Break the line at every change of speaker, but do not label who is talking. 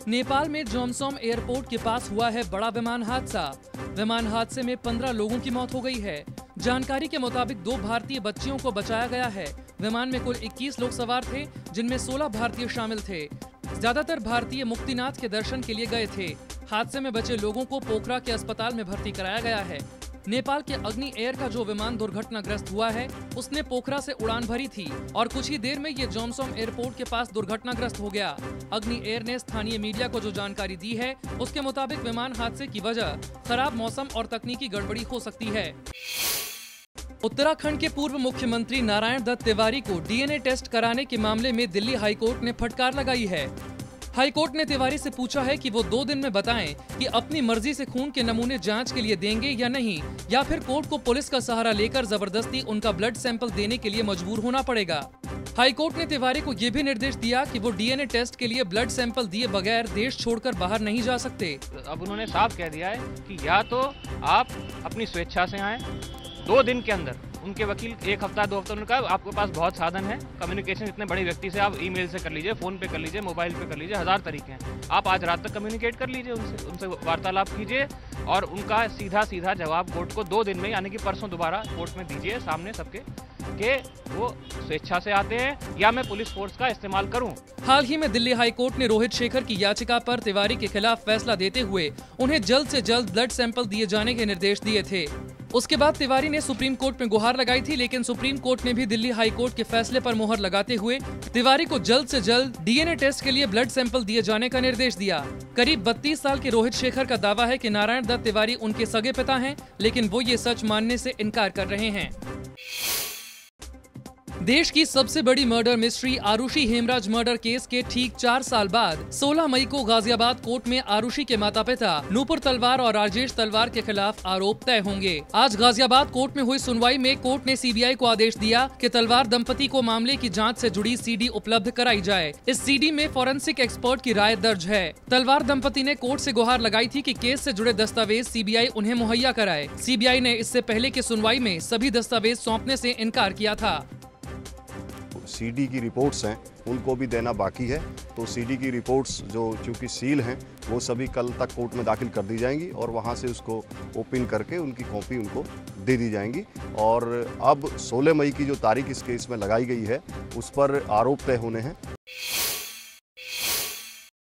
नेपाल में जोमसोम एयरपोर्ट के पास हुआ है बड़ा विमान हादसा। विमान हादसे में 15 लोगों की मौत हो गई है। जानकारी के मुताबिक 2 भारतीय बच्चियों को बचाया गया है। विमान में कुल 21 लोग सवार थे, जिनमें 16 भारतीय शामिल थे। ज्यादातर भारतीय मुक्तिनाथ के दर्शन के लिए गए थे। हादसे में बचे लोगों को पोखरा के अस्पताल में भर्ती कराया गया है। नेपाल के अग्नि एयर का जो विमान दुर्घटनाग्रस्त हुआ है, उसने पोखरा से उड़ान भरी थी और कुछ ही देर में ये जोमसोम एयरपोर्ट के पास दुर्घटनाग्रस्त हो गया। अग्नि एयर ने स्थानीय मीडिया को जो जानकारी दी है, उसके मुताबिक विमान हादसे की वजह खराब मौसम और तकनीकी गड़बड़ी हो सकती है। उत्तराखंड के पूर्व मुख्यमंत्री नारायण दत्त तिवारी को डीएनए टेस्ट कराने के मामले में दिल्ली हाईकोर्ट ने फटकार लगाई है। हाईकोर्ट ने तिवारी से पूछा है कि वो 2 दिन में बताएं कि अपनी मर्जी से खून के नमूने जांच के लिए देंगे या नहीं, या फिर कोर्ट को पुलिस का सहारा लेकर जबरदस्ती उनका ब्लड सैंपल देने के लिए मजबूर होना पड़ेगा। हाईकोर्ट ने तिवारी को ये भी निर्देश दिया कि वो डीएनए टेस्ट के लिए ब्लड सैंपल दिए बगैर देश छोड़कर बाहर नहीं जा सकते।
अब उन्होंने साफ कह दिया है कि या तो आप अपनी स्वेच्छा से आए, 2 दिन के अंदर। उनके वकील 1 हफ्ता 2 हफ्ता, उन्होंने कहा आपके पास बहुत साधन है कम्युनिकेशन, इतने बड़े व्यक्ति से आप ईमेल से कर लीजिए, फोन पे कर लीजिए, मोबाइल पे कर लीजिए, 1000 तरीके हैं। आप आज रात तक कम्युनिकेट कर लीजिए, उनसे वार्तालाप कीजिए और उनका सीधा जवाब कोर्ट को 2 दिन में, यानी कि परसों दोबारा कोर्ट में दीजिए सामने सबके, कि वो स्वेच्छा से आते हैं या मैं पुलिस फोर्स का इस्तेमाल करूं।
हाल ही में दिल्ली हाईकोर्ट ने रोहित शेखर की याचिका पर तिवारी के खिलाफ फैसला देते हुए उन्हें जल्द से जल्द ब्लड सैंपल दिए जाने के निर्देश दिए थे। उसके बाद तिवारी ने सुप्रीम कोर्ट में गुहार लगाई थी, लेकिन सुप्रीम कोर्ट ने भी दिल्ली हाई कोर्ट के फैसले पर मुहर लगाते हुए तिवारी को जल्द से जल्द डीएनए टेस्ट के लिए ब्लड सैंपल दिए जाने का निर्देश दिया। करीब 32 साल के रोहित शेखर का दावा है कि नारायण दत्त तिवारी उनके सगे पिता हैं, लेकिन वो ये सच मानने से इनकार कर रहे हैं। देश की सबसे बड़ी murder mystery Aarushi Hemraj murder case के ठीक 4 साल बाद 16 मई को गाजियाबाद कोर्ट में आरुषि के माता पिता नूपुर तलवार और राजेश तलवार के खिलाफ आरोप तय होंगे। आज गाजियाबाद कोर्ट में हुई सुनवाई में कोर्ट ने सीबीआई को आदेश दिया कि तलवार दंपति को मामले की जांच से जुड़ी सीडी उपलब्ध कराई जाए। इस सीडी में फॉरेंसिक एक्सपर्ट की राय दर्ज है। तलवार दंपति ने कोर्ट से गुहार लगाई थी कि केस से जुड़े दस्तावेज सीबीआई उन्हें मुहैया कराए। सीबीआई ने इससे पहले की सुनवाई में सभी दस्तावेज सौंपने से इनकार किया था।
सीडी की रिपोर्ट्स हैं उनको भी देना बाकी है, तो सीडी की रिपोर्ट्स जो चूँकि सील हैं वो सभी कल तक कोर्ट में दाखिल कर दी जाएंगी और वहाँ से उसको ओपन करके उनकी कॉपी उनको दे दी जाएंगी। और अब 16 मई की जो तारीख इस केस में लगाई गई है उस पर आरोप तय होने हैं।